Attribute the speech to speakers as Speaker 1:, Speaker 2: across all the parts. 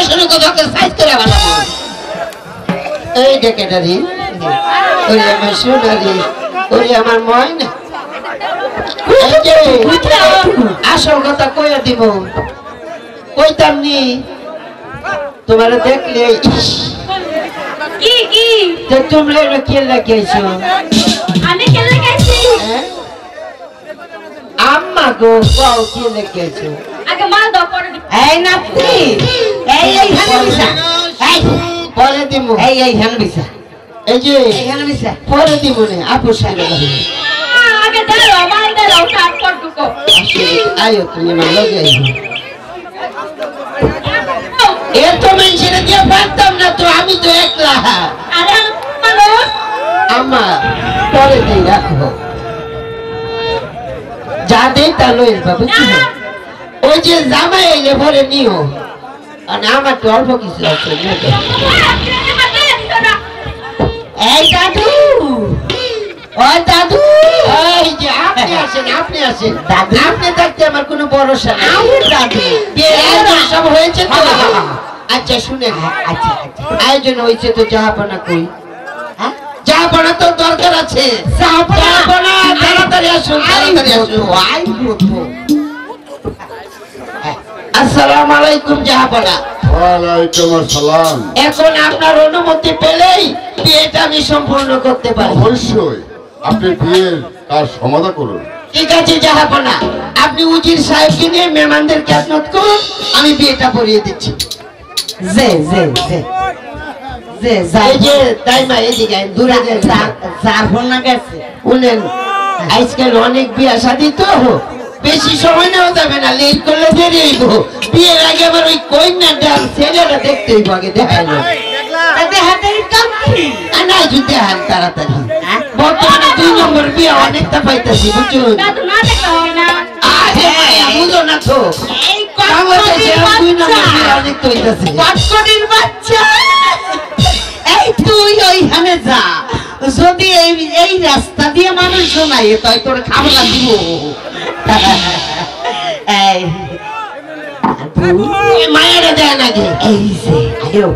Speaker 1: শুরু করে সাইজ করে ভালো এই ডেকেটারি ওরে আমার সোনারি ওরে আমার ময়না এই যে আসল কথা কইয়া দিব কইতাম নি তোমারে দেখলে
Speaker 2: কি কি
Speaker 1: তো তোমরা এটা কে লাগাইছো
Speaker 2: আমি কে লাগাইছি
Speaker 1: আম্মা গো পাও কে লাগাইছো
Speaker 2: আগে মাল দাও পরে
Speaker 3: এই নাতি এই হানে বিছা এই
Speaker 1: পরে দিমু
Speaker 3: এই হানে বিছা
Speaker 1: এই যে
Speaker 3: এই হানে বিছা
Speaker 1: পরে দিমু নে আপু সাইলে
Speaker 2: আগে দাও মাল দাও তারপর ঢুকো
Speaker 1: আয়ো তুমি মাল লাগাই এত মানুষের দিয়ে পারতাম না তো আমি তো একলা
Speaker 2: আরে মানুষ
Speaker 1: আম্মা পরে দিই রাখো যা দে তা লইল বাবু ওই যে জামাই এলে পরে নিও আর আমার তো অল্প কিছু আছে
Speaker 3: এই দাদু ও দাদু
Speaker 1: এই যে আপনি আসেন দাদু আপনি থাকতে আমার কোনো ভরসা নেই
Speaker 3: দাদু
Speaker 1: বিয়ে সব হয়েছে তো আচ্ছা শুনেন
Speaker 3: আচ্ছা
Speaker 1: আয়োজন হয়েছে তো জাহাপনা কই জাহাপনা তো দরকার আছে জাহাপনা তাড়াতাড়ি আসুন তাড়াতাড়ি আসুন আসসালামু আলাইকুম জাহাপনা
Speaker 4: ওয়ালাইকুম আসসালাম
Speaker 1: এখন আপনার অনুমতি পেলেই বিয়েটা আমি সম্পূর্ণ করতে পারি
Speaker 4: অবশ্যই আপনি বিয়ের কাজ সমাধা করুন
Speaker 1: ঠিক আছে জাহাপনা আপনি উজির সাহেবকে নিয়ে মেহমানদের খেদমত করুন আমি বিয়েটা পড়িয়ে দিচ্ছি
Speaker 3: যে
Speaker 1: এই যে দাইমা এদিকে দূরে
Speaker 3: যাবো না গেছে
Speaker 1: শুনেন আজকাল অনেক বিয়া শাদী তো বেশি সময় নেওয়া যাবে না লেট করলে দেরি হইব বিয়ের আগে আবার ওই কন্যাটা ছেলেটা দেখতে হইব আগে দেখাই না না যদি দেখান তাড়াতাড়ি বর্তমানে 2 নম্বর বিয়া অনেকটা পাইতেছি বুঝুন
Speaker 2: দাদু না দেখতে হয় না
Speaker 1: আরে মায়া বুঝো না তো
Speaker 3: এই
Speaker 1: বাংলাদেশে 2 নম্বর বিয়া অনেক হইতেছে
Speaker 3: কটকটির বাচ্চা এই তুই ওইখানে যা যদি এই রাস্তা দিয়ে মানুষ শোনায় তাই তোর খাবার দিব এই
Speaker 1: মায়েরা দেয় নাকি
Speaker 3: এই যে আয়ো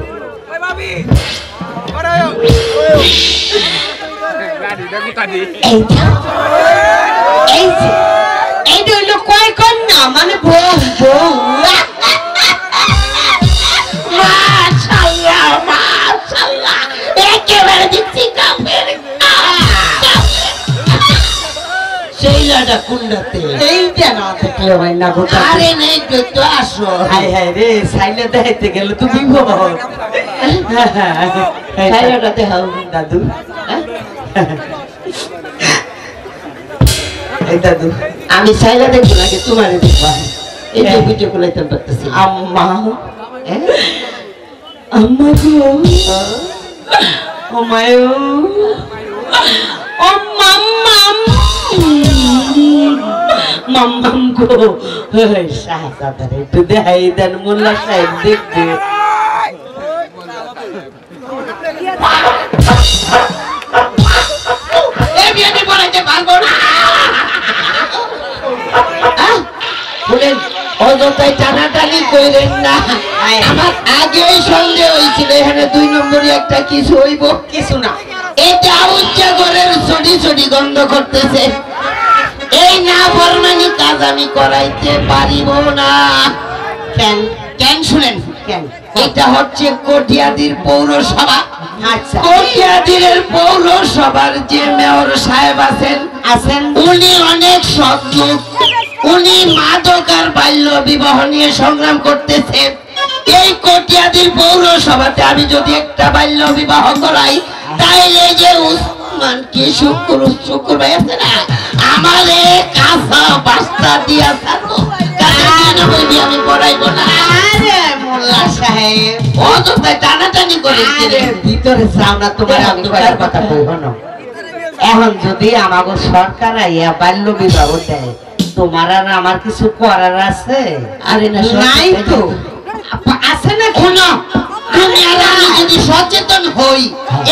Speaker 3: এই যে এইটা হইলো কয় কন্যা মানে বউ
Speaker 1: মাশাআল্লাহ মাশাআল্লাহ একেবারে দিচ্ছি কাপের সেইলাটা কুন্ডাতে
Speaker 3: এইটা না দেখলে হয় না গোটা
Speaker 1: আরে নেই তো আসো
Speaker 3: হাই হাই রে সাইলে দেখাইতে গেলে তো বিপদ
Speaker 1: সাইলাটা দেখাও
Speaker 3: দাদু এই দাদু
Speaker 1: আমি সাইলা দেখবো নাকি তোমারে দেখবা এই যে ভিডিও কলাইতে পারতেছি
Speaker 3: আম্মা আম্মা গো ও মায়ো ও মাম্মাম মাম্মাম গো শাহজাদার একটু দেখাই দেন মোল্লা সাহেব দেখবে
Speaker 1: এই বিয়েতে পড়াইতে পারবো না বলেন অযথাই টানাটানি কইলেন না আমার আগেই সন্দেহ হয়েছিল এখানে 2 নম্বরই একটা কিছু হইব
Speaker 3: কিছু না
Speaker 1: এটা উচ্চা ঘরের ছোটি ছোটি গন্ধ করতেছে এই না ফরমানি কাজ আমি করাইতে পারিব না
Speaker 3: কেন
Speaker 1: কেন শুনেন
Speaker 3: কেন
Speaker 1: এটা হচ্ছে কটিয়াদির পৌরসভা
Speaker 3: আচ্ছা
Speaker 1: কটিয়াদির পৌরসভার যে মেয়র সাহেব আছেন উনি অনেক সৎ লোক উনি মাদক আর বাল্য বিবাহ নিয়ে সংগ্রাম করতেছেন এই কটিয়াদির পৌরসভাতে আমি যদি একটা বাল্য বিবাহ করাই তাইলে যে উসমান কি শুক্র ভাই আছে না আমারে কাঁচা বাস্তা দিয়া থাকো আমি পড়াইবো না
Speaker 3: আরে মোল্লা সাহেব
Speaker 1: অযথায় টানাটানি করে
Speaker 3: ভিতরে যাও না তোমার আমি কয়েক কথা বলবো না এখন যদি আমাকে সরকার আইয়া বাল্য বিবাহ দেয় তোমার আর আমার কিছু করার আছে
Speaker 1: আরে না
Speaker 3: নাই তো আছে না
Speaker 1: শোনো তুমি আর আমি যদি সচেতন হই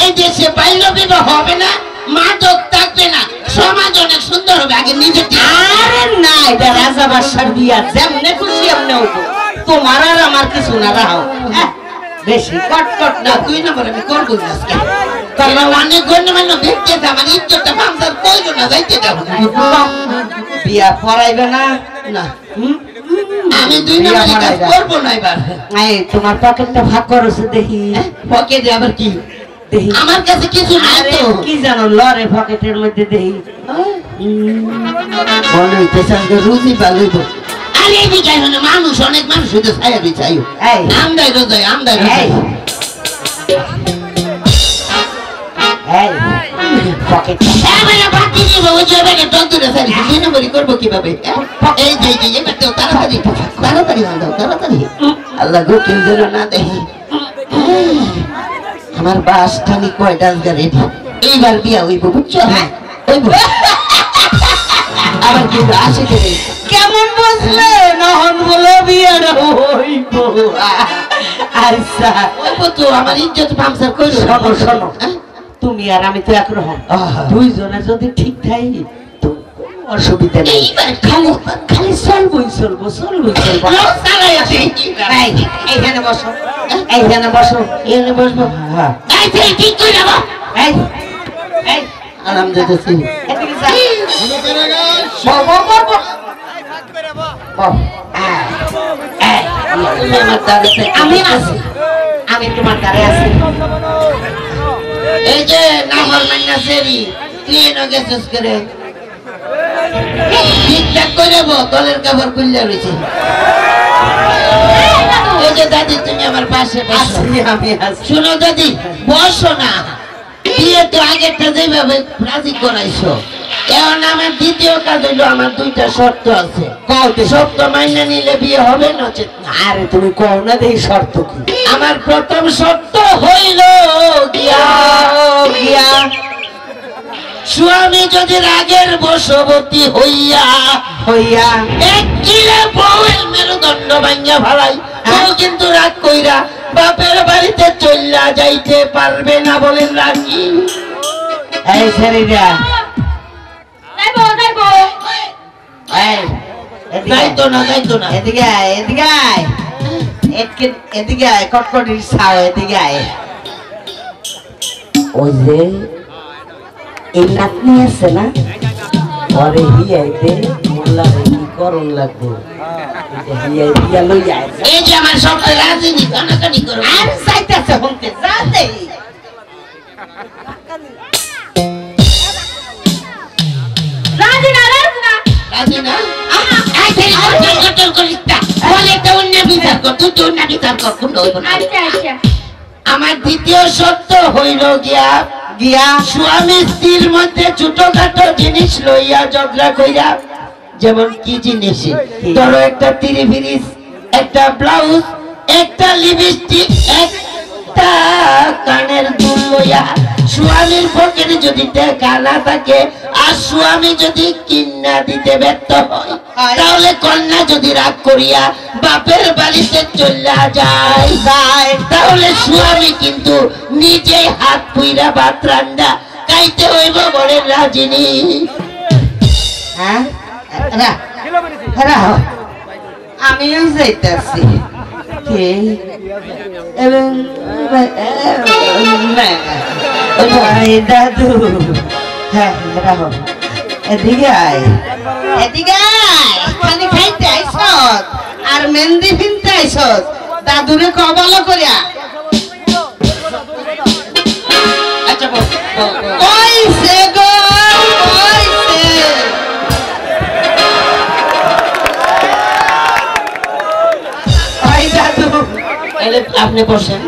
Speaker 1: এই দেশে বাল্য বিবাহ হবে না মাদক থাকবে না সমাজ অনেক সুন্দর হবে আগে নিজে
Speaker 3: আরে না এটা রাজা বাদশার বিয়া যেমনে খুশি এমনি হবো তোমার আর আমার কিছু না রাও বেশি কটকট
Speaker 1: না 2 নম্বর আমি করবো না আজকে কারণ অনেক গণ্যমান্য ব্যক্তি আছে আমার ইজ্জতটা পামসার কইলো না যাইতে দাও
Speaker 3: বিয়া পড়াইবে না
Speaker 1: না আমি 2 নম্বর কাজ করবো না এবার
Speaker 3: এই তোমার পকেটটা ভাগ করছে দেখি
Speaker 1: পকেটে আবার কি
Speaker 3: দেখি
Speaker 1: আমার কাছে কিছু নাই
Speaker 3: আরে
Speaker 1: তো
Speaker 3: কি জানো লরে পকেটের মধ্যে দেখি
Speaker 1: মনে হইতেছে আজকে রুজি পালইব আরে এই বিকাই মানে মানুষ অনেক মানুষ হইতে ছায়া বিছাইও
Speaker 3: এই
Speaker 1: আমদাই রোজাই আমদাই
Speaker 3: এই
Speaker 1: রোজাই
Speaker 3: এই পকেটটা
Speaker 1: এবারে বাকি দিব ওই যে ব্যাগে টক দূরে সারি 2 নম্বরই করবো কিভাবে এই যে এই যে এবার তো তাড়াতাড়ি তাড়াতাড়ি দাও তাড়াতাড়ি আল্লাহ গো কেউ যেন না দেখি আমার বাসখানি কয়টা আজকে রেডি এইবার বিয়া হইব বুঝছো হইব আবার কিন্তু আসে কে
Speaker 3: কেমন বসলে নহন বলে বিয়ের হইব আচ্ছা
Speaker 1: হইব তো আমার ইজ্জত পামসার কইরো
Speaker 3: শোনো শোনো তুমি আর আমি তো একরকম দুইজনে যদি ঠিক থাই তো অসুবিধা নেই
Speaker 1: এইবার
Speaker 3: খালি খালি চলবই চলবো
Speaker 1: সারাই আছে
Speaker 3: এইখানে বসো এইখানে বসো
Speaker 1: এনে বসবো
Speaker 3: হ্যাঁ
Speaker 1: এই যে ঠিক কই যাবো
Speaker 3: এই এই
Speaker 1: আরাম দিতেছি
Speaker 3: এদিকে যা বল বল বল বল
Speaker 1: তুমি আমার দাঁড়িয়ে
Speaker 3: আমি আছি আমি তোমার দ্বারে আছি
Speaker 1: এই যে নামর মান্না সেরি তুই এনে গেছিস করে ঠিকঠাক করে দলের কাপড় খুললে রয়েছে এই যে দাদি তুমি আমার পাশে বসো
Speaker 3: আছি আমি আছি
Speaker 1: শুনো দাদি বসো না বিয়ে তো আগেরটা যেভাবে রাজি করাইছো এখন আমার দ্বিতীয় কাজ হইলো আমার 2টা শর্ত আছে শর্ত মাইনে নিলে বিয়ে হবে নচেত না
Speaker 3: আরে তুমি কও না দেই শর্ত কি
Speaker 1: আমার প্রথম শর্ত হইল গিয়া
Speaker 3: গিয়া
Speaker 1: স্বামী যদি রাগের বশবর্তী হইয়া
Speaker 3: হইয়া
Speaker 1: এক কিলো বউয়ের মেরুদণ্ড ভাঙ্গা ফেলাই বউ কিন্তু রাগ কইরা বাপের বাড়িতে চল্লা যাইতে পারবে না বলেন রাজি
Speaker 3: এই ছেড়িরা
Speaker 2: যাইবো যাইবো
Speaker 3: এই
Speaker 1: যাইতো না যাইতো না
Speaker 3: এদিকে আয় এদিকে আয় এদিকে আয় কটকটির ছাও এদিকে আয় ওই যে এই নাতনি আছে না পরে হিয়াইতে মোল্লারে কি করণ লাগবো হিয়াই হিয়া লই আয়
Speaker 1: এই যে আমার শর্ত রাজি নি কানাকানি করো
Speaker 3: আর যাইতেছে হতে যা দেই
Speaker 2: রাজি না রাজি না
Speaker 1: রাজি না আই সেই কটল করিস না বলে তো অন্য বিচার কর তুই তো অন্য বিচার কর কোন হইব না
Speaker 2: আচ্ছা আচ্ছা
Speaker 1: আমার দ্বিতীয় শর্ত হইল গিয়া
Speaker 3: গিয়া
Speaker 1: স্বামী স্ত্রীর মধ্যে ছোটখাটো জিনিস লইয়া ঝগড়া কইরা যেমন কি জিনিস ধরো একটা তিরিফিরিস একটা ব্লাউজ একটা লিপস্টিক একটা কানের দুল লইয়া স্বামীর পকেটে যদি টাকা না থাকে আর স্বামী যদি কিনা দিতে ব্যর্থ হয় তাহলে কন্যা যদি রাগ করিয়া বাপের বাড়িতে চলে যায় তাহলে স্বামী কিন্তু নিজে হাত পুইরা ভাত রান্না খাইতে হইব বলে রাজিনী
Speaker 3: হ্যাঁ আমিও যাইতেছি কে এবং দাদু হ্যাঁ রাহো এদিকে আয় এদিকে আয় খালি খাইতে আইস আর মেহেন্দি ফিনতে আইস দাদুরে কবালো করিয়া
Speaker 1: আচ্ছা
Speaker 3: কইছে গো কইছে
Speaker 1: আপনি বসেন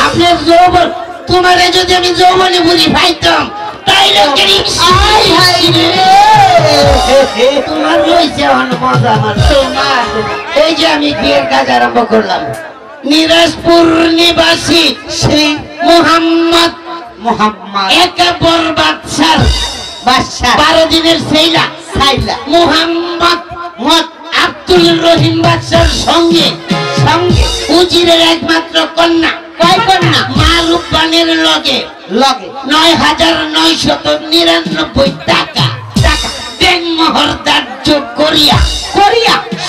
Speaker 1: আপনার যৌবন তোমারে যদি আমি যৌবনে বুঝি পাইতাম তাইলে তোমার রয়েছে মজা আমার তোমার এই যে আমি বিয়ের কাজ আরম্ভ করলাম নিরাজপুর নিবাসী শ্রী মোহাম্মদ একা বরবাদ স্যার
Speaker 3: বাদশা
Speaker 1: 12 দিনের সেইলা মোহাম্মদ আব্দুল রহিম বাদশার সঙ্গে উজিরের একমাত্র কন্যা
Speaker 3: কয় কন্যা
Speaker 1: মারুপানের লগে 9,999 টাকা ব্যাংক মোহর ধার্য করিয়া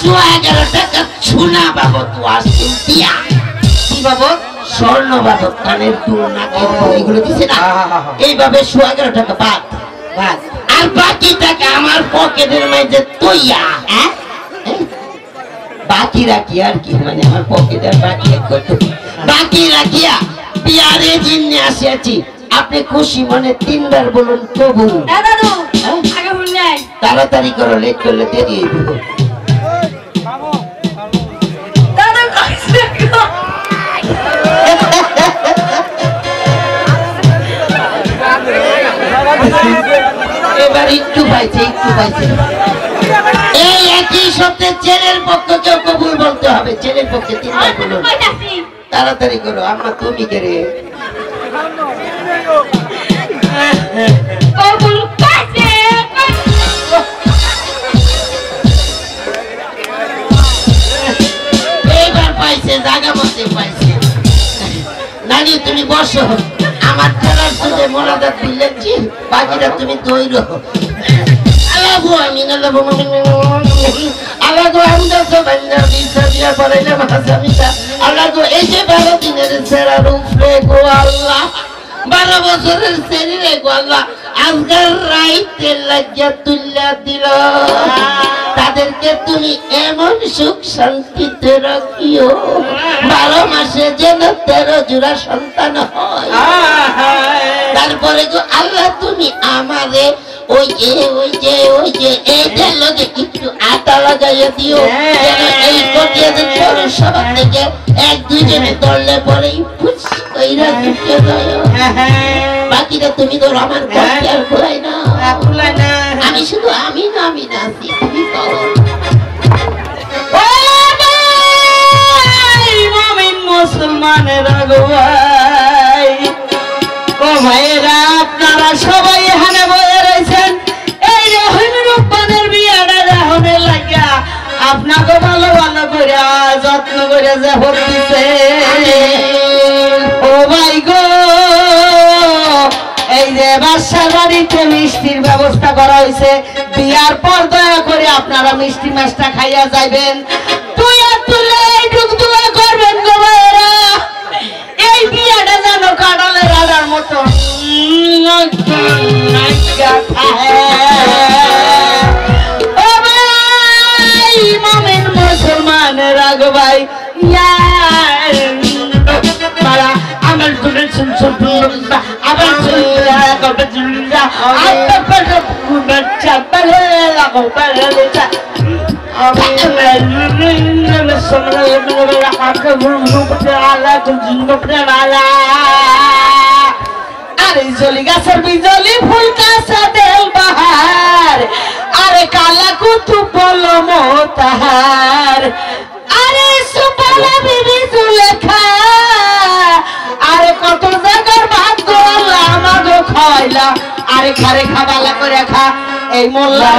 Speaker 1: 11 টাকা সোনা বাবদ ওয়াসিল দিয়া
Speaker 3: কি বাবদ?
Speaker 1: স্বর্ণ বাবদ কানের দুল নাকের দুল এগুলো দিছে না এইভাবে 11 টাকা বাদ
Speaker 3: বাস
Speaker 1: আর বাকি টাকা আমার পকেটের মধ্যে তৈয়া
Speaker 3: হ্যাঁ
Speaker 1: বাকি রাখি আর কি মানে আমার পকেটের বাকি কত বাকি রাখিয়া বিয়ারে জিন্নে আসিয়াছি আপনি খুশি মনে 3 বার বলুন প্রভু
Speaker 2: এ দাদু আগে ভুল নাই
Speaker 1: তাড়াতাড়ি করো লেট করলে দেরি হইব
Speaker 2: দাদু কইছে
Speaker 1: এবার একটু পাইছে এই একই সপ্তাহে ছেলের পক্ষ কেউ কবুল বলতে হবে ছেলের পক্ষে 3 বার বলুন
Speaker 2: কইতাছি
Speaker 1: তাড়াতাড়ি করো আম্মা তুমি কে রে
Speaker 2: কবুল পাইছে
Speaker 1: এইবার পাইছে জায়গা মতে পাইছে নানি তুমি বসো আমার খেলার সুদে মোনাজাত দিলেছি বাকিটা তুমি দইরো আলাগো আমি নালাগো আলাগো আমরা তো বান্দা দিশা দিয়া পড়াইলে ভাষামিটা আলাগো এই যে 12 দিনের সেরা রূপে গো আল্লাহ 12 বছরের শরীরে গো আল্লাহ আজকাল রাইতে লাগিয়া তুল্লা দিল তাদেরকে তুমি এমন সুখ শান্তিতে রাখিও 12 মাসে যেন 13 জোড়া সন্তান হয় তারপরে গো আল্লাহ তুমি আমারে ওই যে এইটা লগে একটু আটা লাগাইয়া দিও যেন এই কটিয়াদের পৌরসভা থেকে 1-2 জনে দললে পরেই ফুস কইরা ঢুকে যায় বাকিটা তুমি তো আমার কটিয়ার খোলাই না আমি শুধু আমি না আছি তুমি করো
Speaker 3: মুসলমানের আগুয়াই ও ভাইরা আপনারা সবাই এখানে বসে রয়েছেন এই রহিম রূপবানের বিয়াটা রাহনে লাগিয়া আপনাকে ভালো করে যত্ন করে যে হচ্ছে ও ভাই গো এই যে বাসার বাড়িতে মিষ্টির ব্যবস্থা করা হয়েছে বিয়ার পর দয়া করে আপনারা মিষ্টি মাছটা খাইয়া যাইবেন তুই আর তুলে এইটুক দোয়া করবেন গো ভাইরা এই বিয়াটা যেন কাটালে রাজার মতো ও ভাই মামিন মুসলমানের আগ ভাই মারা আমার তুলে শুনছো আবার আরে জলি গাছের বিজলি ফুল কাছে দেল বাহার আরে কালা কুতু বলো মোতাহার আরে সুপলা বিবি জুলেখা আরে কত জায়গার ভাগ্য আল্লাহ আমাকে খাইলা আরে খারে খাবালা করে খা এই মোল্লা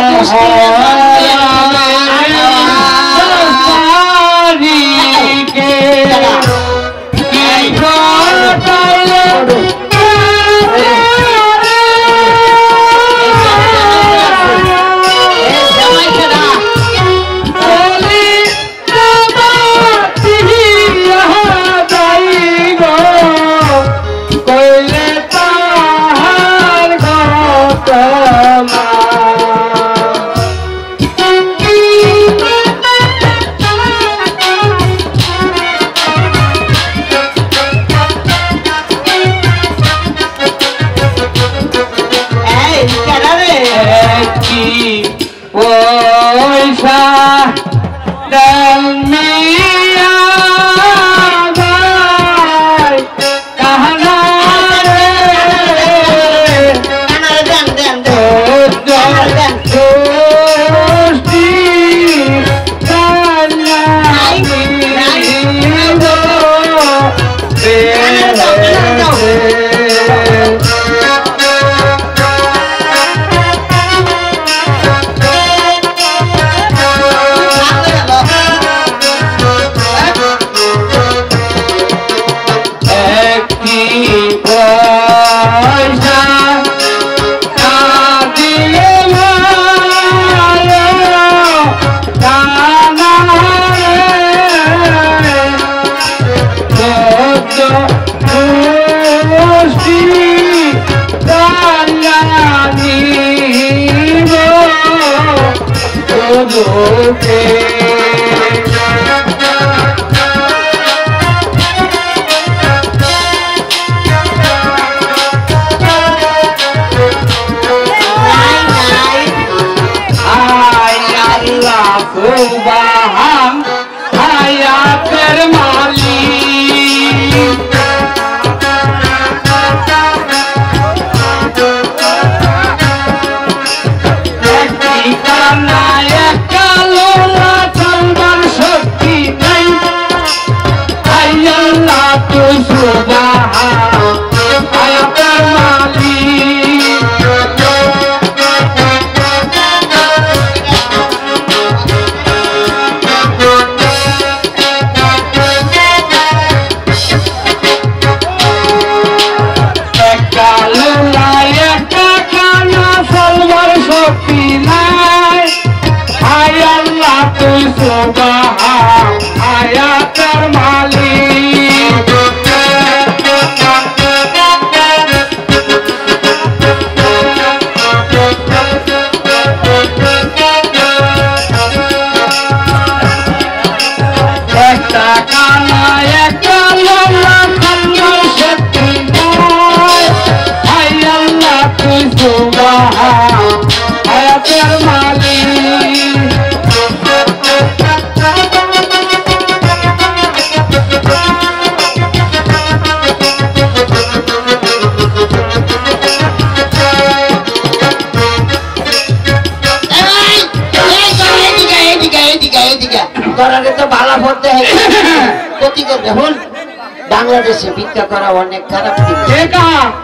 Speaker 1: বাংলাদেশে ভিক্ষা করা অনেক খারাপ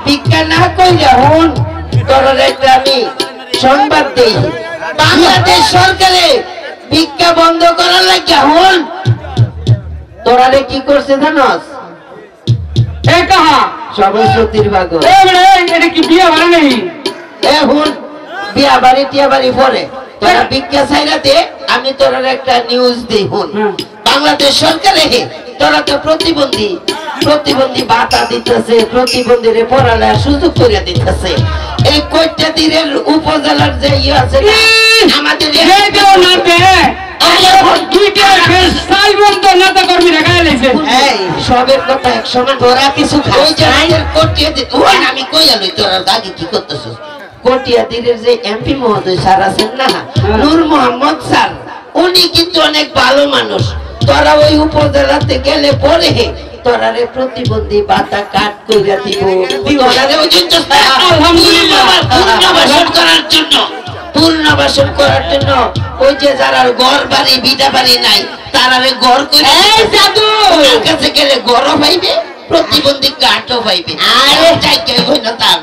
Speaker 1: ভিক্ষা না কইলে হন তোর একটা আমি সংবাদ দেই বাংলাদেশ সরকারে ভিক্ষা বন্ধ করার লাগে হন তোরারে কি করছে জানোস সবাই সত্যির ভাগ
Speaker 3: কি বিয়া বাড়ি নেই
Speaker 1: হন বিয়া বাড়ি টিয়া বাড়ি পরে তোরা ভিক্ষা চাইরাতে আমি তোরার একটা নিউজ দিই হন বাংলাদেশ সরকারে তোরা তো প্রতিবন্ধী ভাতা দিতেছে প্রতিবন্ধীরে পড়ালেখার সুযোগ করে দিতেছে এই কয়টা দিনের উপজেলার যে ইয়ে আছে না আমাদের সবের কথা এক সময় তোরা কিছু আমি কই আলো তোরা আগে কি করতেছিস কটিয়া দিনের যে এমপি মহোদয় স্যার আছেন না নূর মোহাম্মদ স্যার উনি কিন্তু অনেক ভালো মানুষ তোরা ওই উপজেলাতে গেলে পরে তোরারে প্রতিবন্ধী ভাতা কাট কইরা দিব তোরারে ওই জন্য পুনর্বাসন করার জন্য ওই যে যারা ঘর বাড়ি বিটা বাড়ি নাই তারারে ঘর করে ওনার কাছে গেলে ঘরও পাইবে প্রতিবন্ধী কাটও পাইবে আরে চাইতে হই না তার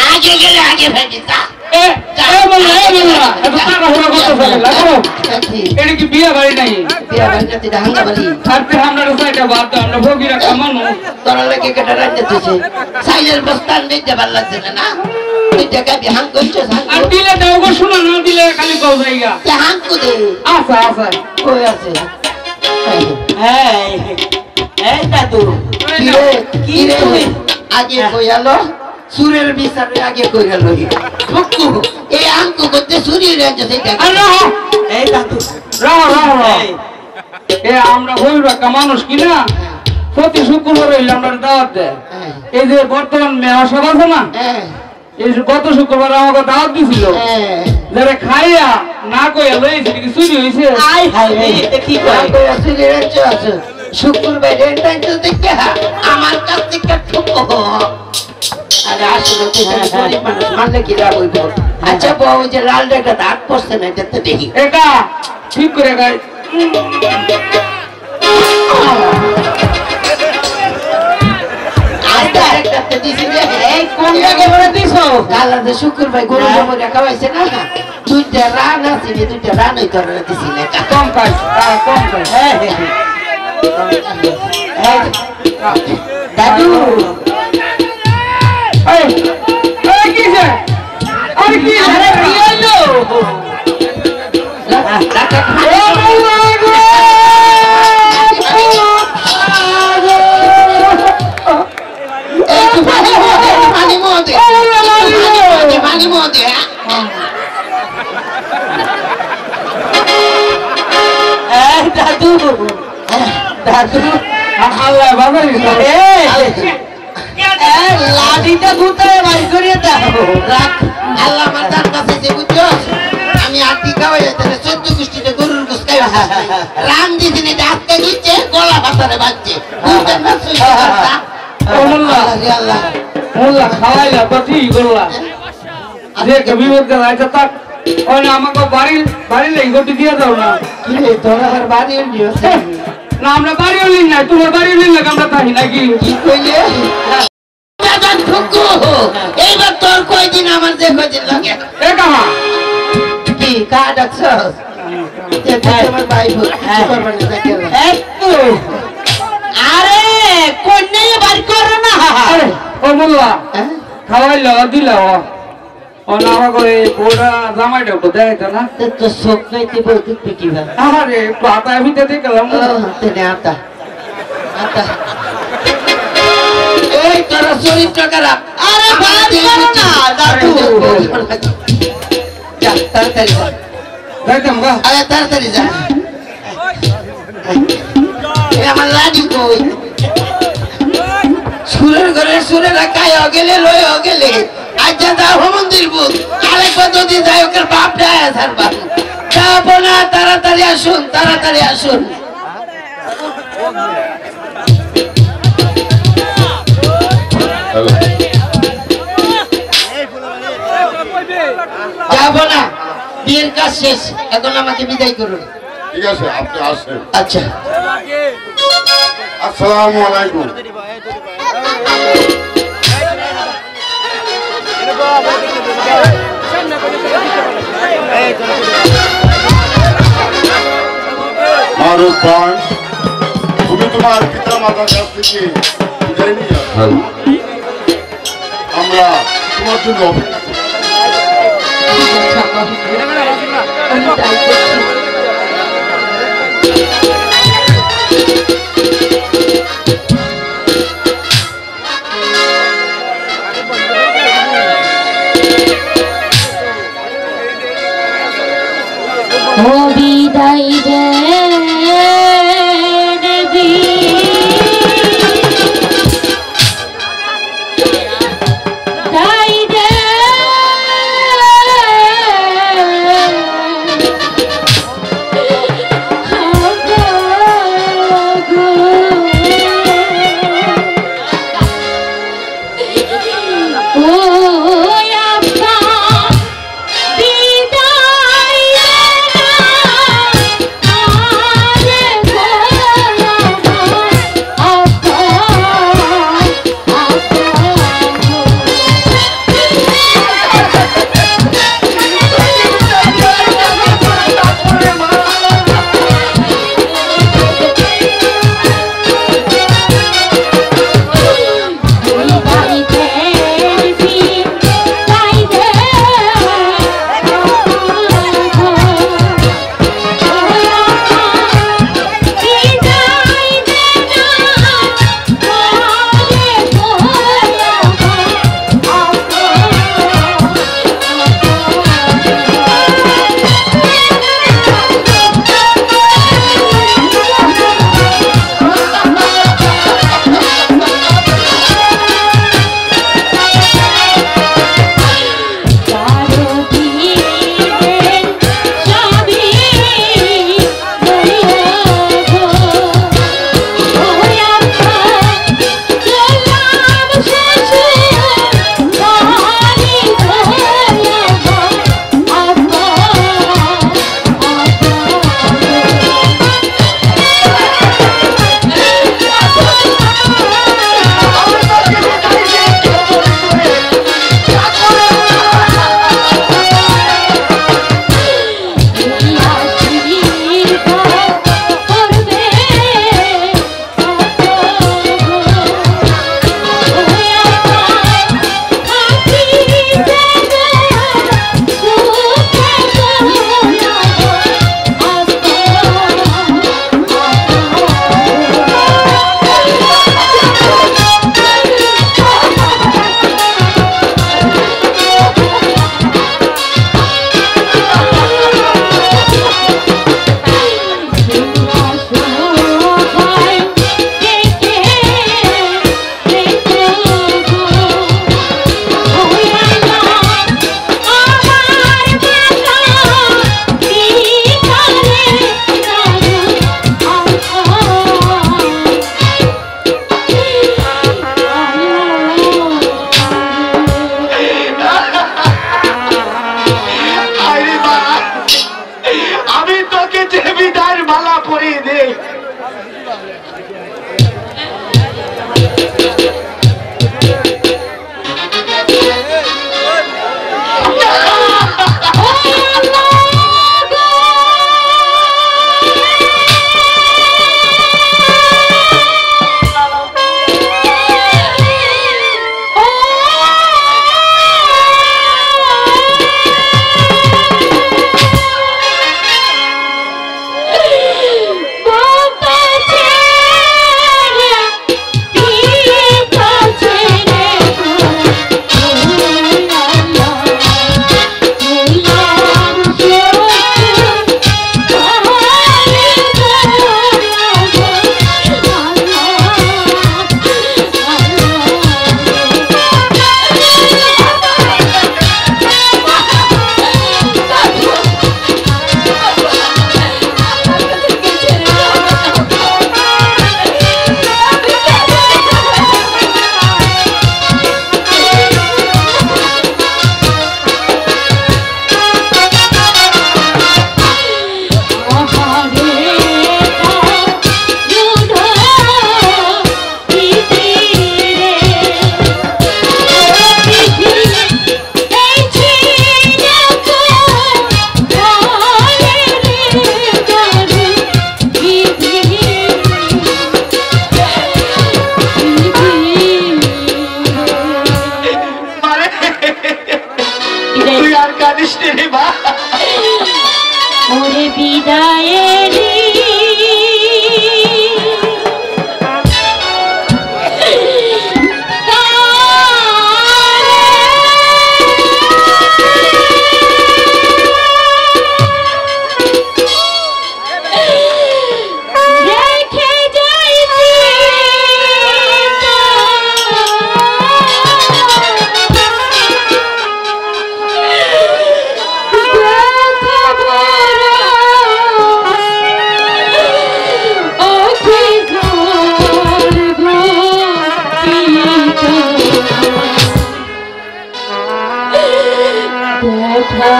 Speaker 1: আগে গেলে আগে পাইবে তা
Speaker 3: বিয়া বাড়ি নাই
Speaker 1: বিয়া বাড়িতে হাঙ্গা বাড়ি তোরা লাগে কেটে রাখতে তুই সাইলের বস্তান দিতে ভালো লাগছে না তুই টাকা দিয়ে হাং করছিস
Speaker 3: দিলে দাও গো শোনো না দিলে খালি কও যাইগা
Speaker 1: হাং করে
Speaker 3: আচ্ছা আচ্ছা
Speaker 1: কই আছে
Speaker 3: এই দাদু
Speaker 1: কি রে আগে কইয়ালো সুরের বিচারে আগে কইয়ালো ফুকু এই আঙ্কু করতে সুরের রাজ্য থেকে
Speaker 3: এই দাদু রাও আমরা হইল একটা মানুষ কিনা প্রতি শুক্রবার হইলে আমরা দাওয়াত দেয় এই যে বর্তমান মেয়র সভা আছে না এই গত শুক্রবার আমাকে দাওয়াত দিছিল যারা খাইয়া না কইয়া লইছে কি চুরি হইছে
Speaker 1: কি কইয়া সুরের রাজ্য আছে শুক্রবার এটাই তো দেখে আমার কাছ থেকে ঠুকো আরে আসলে তো গরিব মানুষ মানলে কি লাভ হইব আচ্ছা বউ যে লাল একটা দাগ পড়ছে না এটা তো দেখি
Speaker 3: একা ঠিক করে গাই
Speaker 1: শুক্রবার গরু জমা রাখা হয়েছে না দুইটা রান আছে দুইটা রান ওই তোর দিছি না
Speaker 3: কম কাজ
Speaker 1: দাদু পানি মধ্যে
Speaker 3: দাদু দাদু
Speaker 5: আল্লাহ বাবাই
Speaker 3: লাঠিটা গুতায় বাড়ি করিয়ে দাও
Speaker 1: রাখ আল্লাহ মাতার কাছে যে বুঝছো আমি আটি খাওয়াই তাহলে 14 গোষ্ঠীতে গরুর গোশ খাই রাম দিদিনে ডাকতে দিচ্ছে গলা পাতারে বাজছে বুঝছেন না সুইটা
Speaker 5: ও মোল্লা
Speaker 1: আল্লাহ
Speaker 5: মোল্লা খাওয়াইলা তো ঠিক করলা যে কবি বলতে রাইতে তাক ওই না আমাকে বাড়ি লেগে গটি দিয়ে দাও না
Speaker 1: কি রে তোরা আর বাড়ি নিয়েছে
Speaker 5: না আমরা বাড়িও লিন না তোমার বাড়িও লিন না আমরা তাই নাকি
Speaker 1: কি কইলে দাদা ঠুকু এইবার তোর কয়দিন আমার যে কয়দিন লাগে
Speaker 5: এ কাহা
Speaker 1: কি কা ডাকছস যে তোমার ভাই করবেন না দেখে
Speaker 3: একটু আরে কন্যাই বাড়ি করো না
Speaker 5: আরে ও মোল্লা খাওয়াইলা দিলা ও না আমাকে পোড়া জামাইটা তো দেখাইতো না
Speaker 1: তো শোক নাইতে বলতে কি ভাই
Speaker 5: আরে পাতা ভিতরে দেখলাম
Speaker 1: তেনে আতা আতা এই তোর শরীরটা খারাপ
Speaker 3: আরে বাড়ি করো না দাদু
Speaker 1: যা তাড়াতাড়ি যা
Speaker 5: দেখতাম গা
Speaker 1: আরে তাড়াতাড়ি যা এই আমার লাডি কই সুরের ঘরে সুরেরা কায় গেলে লয় গেলে আজ যা মন্দির বুক আরেকবার যদি যাই ওকে বাপ যায় সারবা যাবো না তাড়াতাড়ি আসুন তাড়াতাড়ি আসুন
Speaker 4: হ্যালো
Speaker 1: যাবো না বিয়ের কাজ শেষ এখন আমাকে বিদায় করুন
Speaker 4: ঠিক আছে আপনি আসেন
Speaker 1: আচ্ছা
Speaker 4: আসসালামু আলাইকুম মারুফ ভাই তুমি তোমার পিতা মাতার কাছ থেকে বিদায় নিয়ে আসো। আমরা তোমার জন্য অপেক্ষা করছি।
Speaker 1: আমি তাই করছি।
Speaker 2: ও বিদায় রে দেবী দাই রে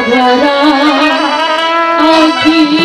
Speaker 3: ভরা আখি